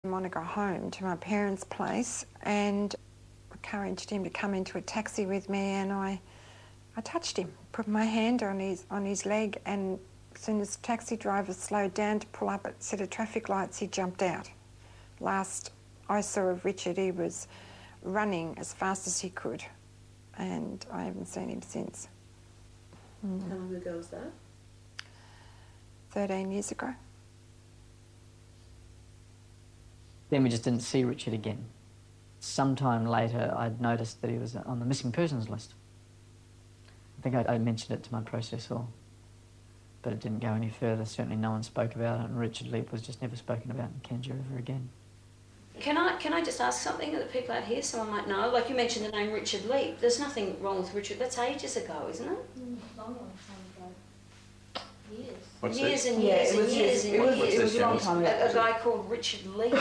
I want to go home to my parents' place, and encouraged him to come into a taxi with me, and I touched him, put my hand on his leg, and as soon as the taxi driver slowed down to pull up at a set of traffic lights, he jumped out. Last I saw of Richard, he was running as fast as he could, and I haven't seen him since. How long ago was that? 13 years ago. Then we just didn't see Richard again. Sometime later, I'd noticed that he was on the missing persons list. I think I mentioned it to my processor, but it didn't go any further. Certainly no one spoke about it, and Richard Leap was just never spoken about in Kandja ever again. Can I just ask something that people out here, someone might know? Like you mentioned the name Richard Leap. There's nothing wrong with Richard. That's ages ago, isn't it? Long time ago. Years. What's years and years and years and years. It was a long time ago. A guy called Richard Leap.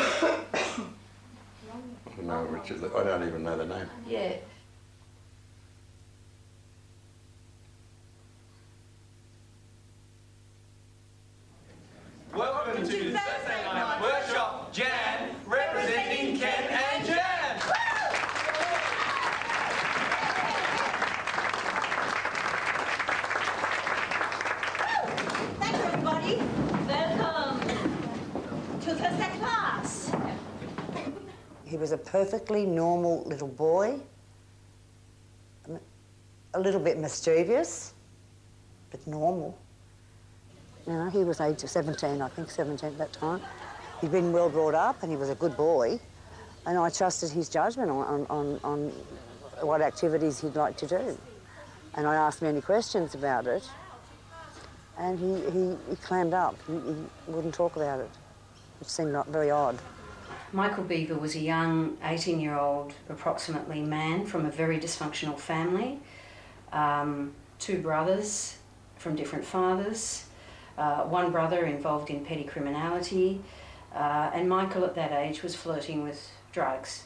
No, Richard Leap. I don't even know the name. Yeah. Welcome to the Thursday Night Workshop Jan, representing Ken and Jan. Thank you, everybody. Welcome to Thursday class. He was a perfectly normal little boy, a little bit mischievous, but normal. You know, he was age of 17, I think 17 at that time. He'd been well brought up and he was a good boy, and I trusted his judgment on what activities he'd like to do. And I asked many questions about it, and he clammed up. He wouldn't talk about it. It seemed not very odd. Michael Beaver was a young 18-year-old, approximately, man from a very dysfunctional family. 2 brothers from different fathers. One brother involved in petty criminality, and Michael at that age was flirting with drugs.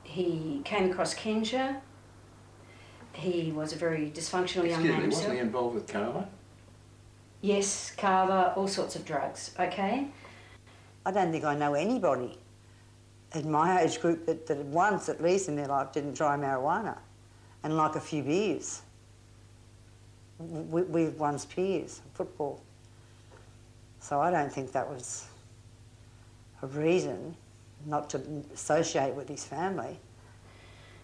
He came across Kandja. He was a very dysfunctional young man himself. Wasn't he involved with kava? Yes, kava, all sorts of drugs, okay? I don't think I know anybody in my age group that once, at least in their life, didn't try marijuana and like a few beers. With one's peers, football. So I don't think that was a reason not to associate with his family.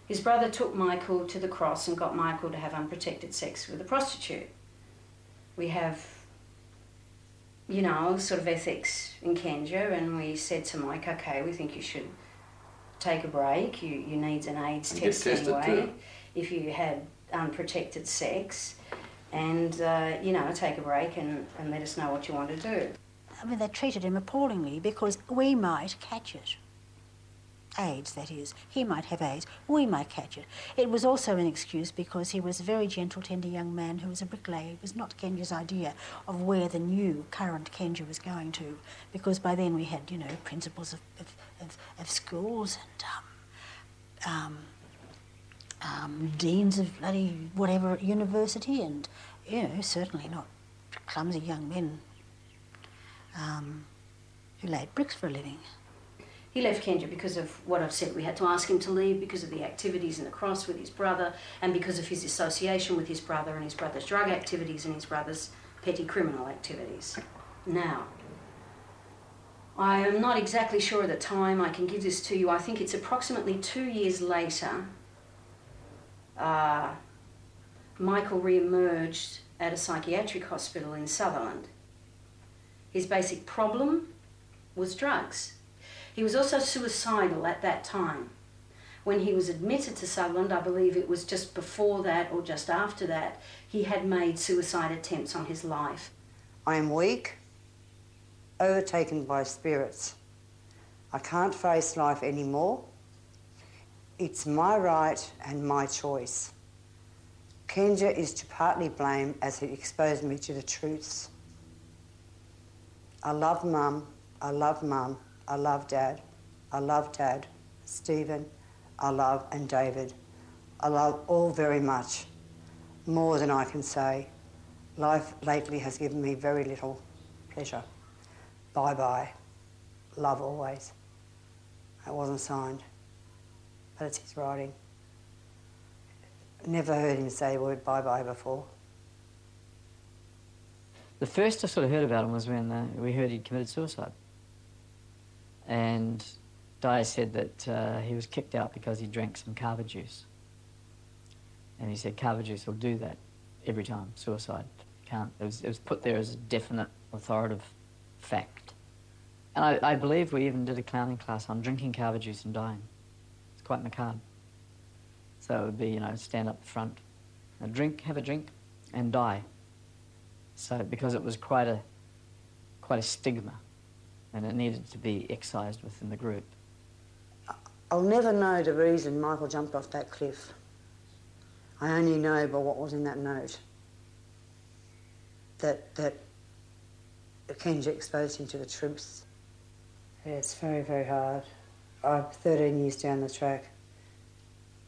His brother took Michael to the cross and got Michael to have unprotected sex with a prostitute. We have, you know, sort of ethics in Kandja, and we said to Mike, okay, we think you should take a break. You need an AIDS test anyway. If you had unprotected sex. And, you know, take a break and let us know what you want to do. I mean, they treated him appallingly because we might catch it. AIDS, that is. He might have AIDS. We might catch it. It was also an excuse because he was a very gentle, tender young man who was a bricklayer. It was not Kandja's idea of where the new, current Kandja was going to, because by then we had, you know, principals of schools and deans of bloody whatever at university, and, you know, certainly not clumsy young men who laid bricks for a living. He left Kandja because of what I've said. We had to ask him to leave because of the activities in the cross with his brother, and because of his association with his brother and his brother's drug activities and his brother's petty criminal activities. Now, I am not exactly sure of the time. I can give this to you. I think it's approximately 2 years later. Michael re-emerged at a psychiatric hospital in Sutherland. His basic problem was drugs. He was also suicidal at that time. When he was admitted to Sutherland, I believe it was just before that or just after that, he had made suicide attempts on his life. I am weak, overtaken by spirits. I can't face life anymore. It's my right and my choice. Kandja is to partly blame as he exposed me to the truths. I love Mum, I love Mum, I love Dad, I love Dad, Stephen, I love and David. I love all very much, more than I can say. Life lately has given me very little pleasure. Bye-bye, love always. It wasn't signed, but it's his writing. Never heard him say the word bye-bye before. The first I sort of heard about him was when we heard he'd committed suicide. And Di said that he was kicked out because he drank some kava juice. And he said kava juice will do that every time, suicide. Can't. It was put there as a definite, authoritative fact. And I believe we even did a clowning class on drinking kava juice and dying. It's quite macabre. So it would be, you know, stand up the front, have a drink, and die. So because it was quite a stigma, and it needed to be excised within the group. I'll never know the reason Michael jumped off that cliff. I only know by what was in that note. That Kנג'ה exposed him to the truth. Yeah, it's very, very hard. I'm 13 years down the track.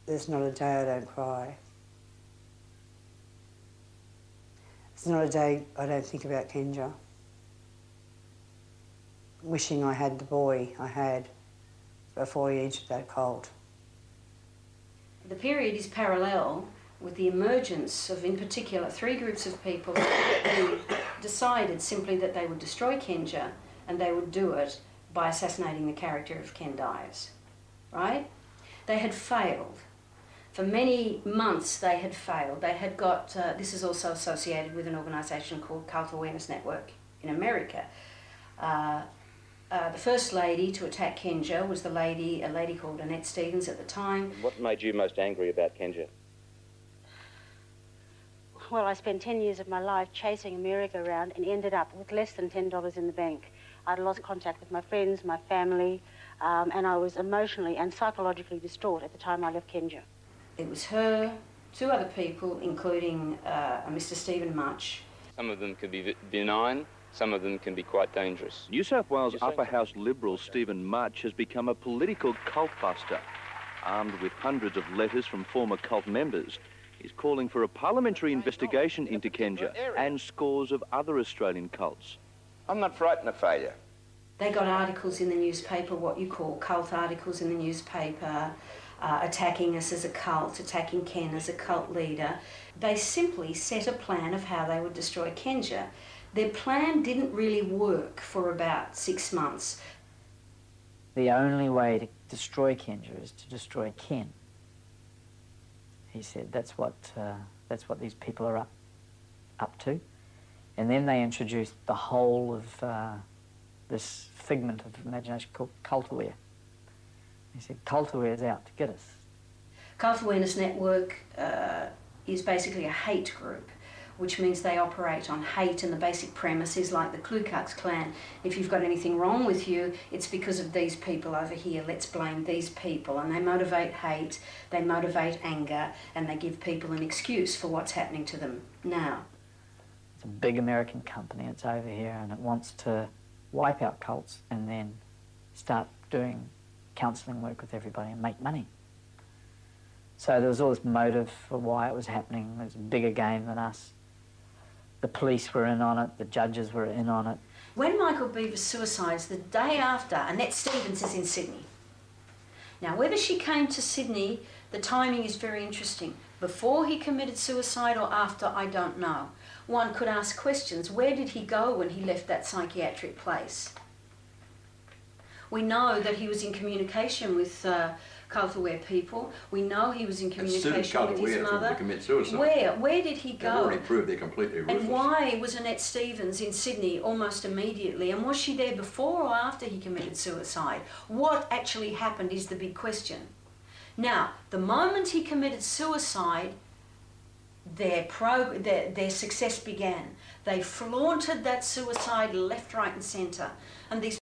There's not a day I don't cry. There's not a day I don't think about Kνג'ה. Wishing I had the boy I had before he entered that cult. The period is parallel with the emergence of, in particular, 3 groups of people who decided simply that they would destroy Kνג'ה, and they would do it by assassinating the character of Ken Dyers, right? They had failed. For many months they had failed. They had got, this is also associated with an organisation called Cult Awareness Network in America. The first lady to attack Kνג'ה was a lady called Annette Stevens at the time. What made you most angry about Kνג'ה? Well, I spent 10 years of my life chasing America around and ended up with less than $10 in the bank. I'd lost contact with my friends, my family, and I was emotionally and psychologically distraught at the time I left Kνג'ה. It was her, 2 other people, including a Mr. Stephen Much. Some of them could be benign, some of them can be quite dangerous. New South Wales Upper House Liberal Stephen Much has become a political cult buster. Armed with hundreds of letters from former cult members, he's calling for a parliamentary investigation into Kνג'ה and scores of other Australian cults. I'm not frightened of failure. They got articles in the newspaper, what you call cult articles in the newspaper, attacking us as a cult, attacking Ken as a cult leader. They simply set a plan of how they would destroy Kνג'ה. Their plan didn't really work for about 6 months. The only way to destroy Kνג'ה is to destroy Ken. He said that's what these people are up to. And then they introduced the whole of this figment of imagination called cult aware. He said cult aware is out to get us. Cult Awareness Network is basically a hate group, which means they operate on hate, and the basic premise is like the Ku Klux Klan. If you've got anything wrong with you, it's because of these people over here. Let's blame these people. And they motivate hate, they motivate anger, and they give people an excuse for what's happening to them now. It's a big American company, it's over here, and it wants to wipe out cults and then start doing counselling work with everybody and make money. So there was all this motive for why it was happening. It was a bigger game than us. The police were in on it, the judges were in on it. When Michael Beaver suicides, the day after, Annette Stevens is in Sydney. Now, whether she came to Sydney, the timing is very interesting. Before he committed suicide or after, I don't know. One could ask questions. Where did he go when he left that psychiatric place? We know that he was in communication with cult-aware people. We know he was in communication with his mother. To commit suicide. Where did he go? They've already proved they're completely ruthless. And why was Annette Stevens in Sydney almost immediately? And was she there before or after he committed suicide? What actually happened is the big question. Now, the moment he committed suicide, their success began. They flaunted that suicide left, right and centre. And these